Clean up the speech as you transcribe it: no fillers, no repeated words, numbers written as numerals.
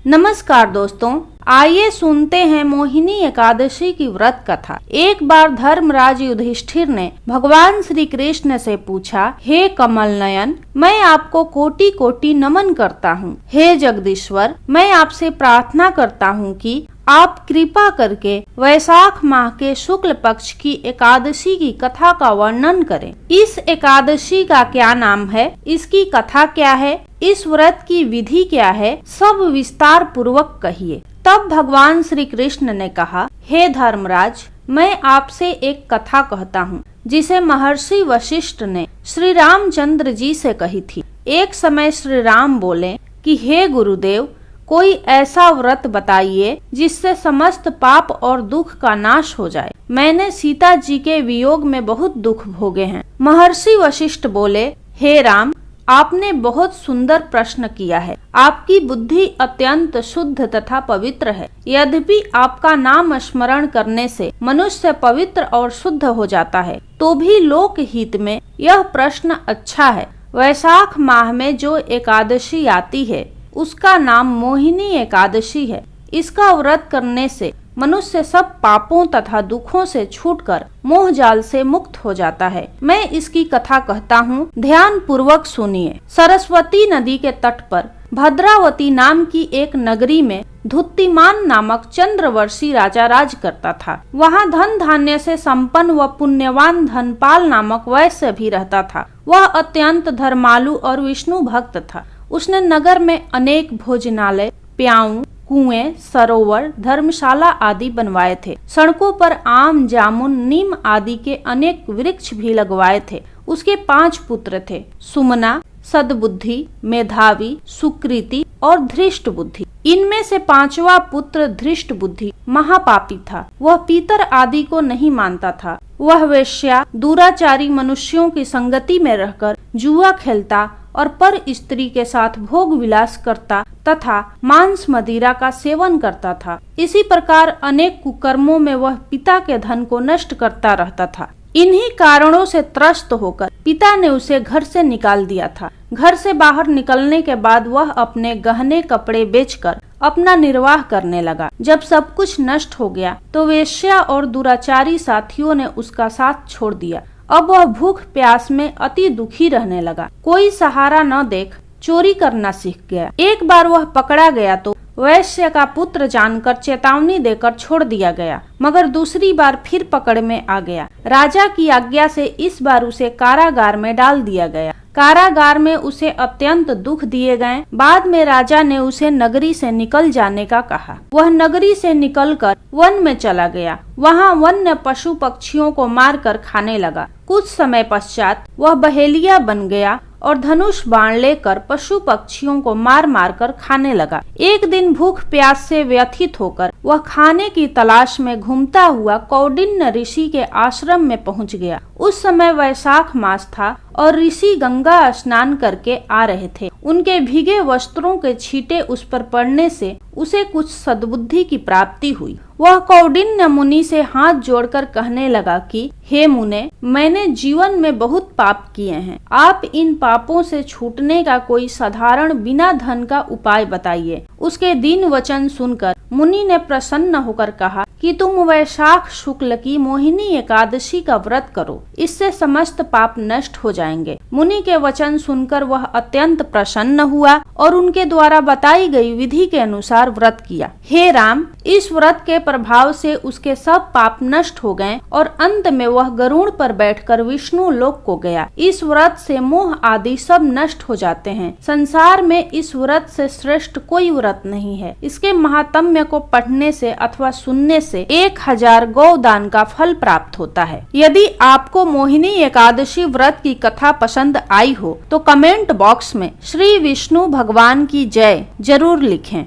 नमस्कार दोस्तों, आइए सुनते हैं मोहिनी एकादशी की व्रत कथा। एक बार धर्मराज युधिष्ठिर ने भगवान श्री कृष्ण से पूछा, हे कमल नयन, मैं आपको कोटि कोटि नमन करता हूँ। हे जगदीश्वर, मैं आपसे प्रार्थना करता हूँ कि आप कृपा करके वैशाख माह के शुक्ल पक्ष की एकादशी की कथा का वर्णन करें। इस एकादशी का क्या नाम है, इसकी कथा क्या है, इस व्रत की विधि क्या है, सब विस्तार पूर्वक कहिए। तब भगवान श्री कृष्ण ने कहा, हे धर्मराज, मैं आपसे एक कथा कहता हूँ जिसे महर्षि वशिष्ठ ने श्री रामचंद्र जी से कही थी। एक समय श्री राम बोले कि हे गुरुदेव, कोई ऐसा व्रत बताइए जिससे समस्त पाप और दुख का नाश हो जाए। मैंने सीता जी के वियोग में बहुत दुख भोगे हैं। महर्षि वशिष्ठ बोले, हे राम, आपने बहुत सुंदर प्रश्न किया है। आपकी बुद्धि अत्यंत शुद्ध तथा पवित्र है। यद्यपि आपका नाम स्मरण करने से मनुष्य पवित्र और शुद्ध हो जाता है, तो भी लोक हित में यह प्रश्न अच्छा है। वैशाख माह में जो एकादशी आती है उसका नाम मोहिनी एकादशी है। इसका व्रत करने से मनुष्य सब पापों तथा दुखों से छूटकर मोह जाल से मुक्त हो जाता है। मैं इसकी कथा कहता हूँ, ध्यान पूर्वक सुनिए। सरस्वती नदी के तट पर भद्रावती नाम की एक नगरी में धुत्तिमान नामक चंद्रवर्षी राजा राज करता था। वहाँ धन धान्य से संपन्न व पुण्यवान धनपाल नामक वैश्य भी रहता था। वह अत्यंत धर्मालु और विष्णु भक्त था। उसने नगर में अनेक भोजनालय, प्याऊ, कुएं, सरोवर, धर्मशाला आदि बनवाए थे। सड़कों पर आम, जामुन, नीम आदि के अनेक वृक्ष भी लगवाए थे। उसके 5 पुत्र थे, सुमना, सद्बुद्धि, मेधावी, सुकृति और धृष्ट बुद्धि। इनमें से 5वां पुत्र धृष्ट बुद्धि महापापी था। वह पीतर आदि को नहीं मानता था। वह वेश्या, दुराचारी मनुष्यों की संगति में रहकर जुआ खेलता और पर स्त्री के साथ भोग विलास करता तथा मांस मदिरा का सेवन करता था। इसी प्रकार अनेक कुकर्मों में वह पिता के धन को नष्ट करता रहता था। इन्हीं कारणों से त्रस्त होकर पिता ने उसे घर से निकाल दिया था। घर से बाहर निकलने के बाद वह अपने गहने कपड़े बेचकर अपना निर्वाह करने लगा। जब सब कुछ नष्ट हो गया तो वेश्या और दुराचारी साथियों ने उसका साथ छोड़ दिया। अब वह भूख प्यास में अति दुखी रहने लगा। कोई सहारा न देख चोरी करना सीख गया। एक बार वह पकड़ा गया तो वैश्य का पुत्र जानकर चेतावनी देकर छोड़ दिया गया, मगर दूसरी बार फिर पकड़ में आ गया। राजा की आज्ञा से इस बार उसे कारागार में डाल दिया गया। कारागार में उसे अत्यंत दुख दिए गए। बाद में राजा ने उसे नगरी से निकल जाने का कहा। वह नगरी से निकलकर वन में चला गया। वहाँ वन्य पशु पक्षियों को मारकर खाने लगा। कुछ समय पश्चात वह बहेलिया बन गया और धनुष बाण लेकर पशु पक्षियों को मार मार कर खाने लगा। एक दिन भूख प्यास से व्यथित होकर वह खाने की तलाश में घूमता हुआ कौंडिन्य ऋषि के आश्रम में पहुंच गया। उस समय वैशाख मास था और ऋषि गंगा स्नान करके आ रहे थे। उनके भीगे वस्त्रों के छींटे उस पर पड़ने से उसे कुछ सद्बुद्धि की प्राप्ति हुई। वह कौंडिन्य मुनि से हाथ जोड़कर कहने लगा कि हे मुने, मैंने जीवन में बहुत पाप किए हैं। आप इन पापों से छूटने का कोई साधारण बिना धन का उपाय बताइए। उसके दीन वचन सुनकर मुनि ने प्रसन्न होकर कहा कि तुम वैशाख शुक्ल की मोहिनी एकादशी का व्रत करो, इससे समस्त पाप नष्ट हो जाएंगे। मुनि के वचन सुनकर वह अत्यंत प्रसन्न हुआ और उनके द्वारा बताई गई विधि के अनुसार व्रत किया। हे राम, इस व्रत के प्रभाव से उसके सब पाप नष्ट हो गए और अंत में वह गरुड़ पर बैठकर विष्णु लोक को गया। इस व्रत से मोह आदि सब नष्ट हो जाते हैं। संसार में इस व्रत से श्रेष्ठ कोई व्रत नहीं है। इसके महात्म्य को पढ़ने से अथवा सुनने से 1000 गौदान का फल प्राप्त होता है। यदि आपको मोहिनी एकादशी व्रत की कथा पसंद आई हो तो कमेंट बॉक्स में श्री विष्णु भगवान की जय जरूर लिखें।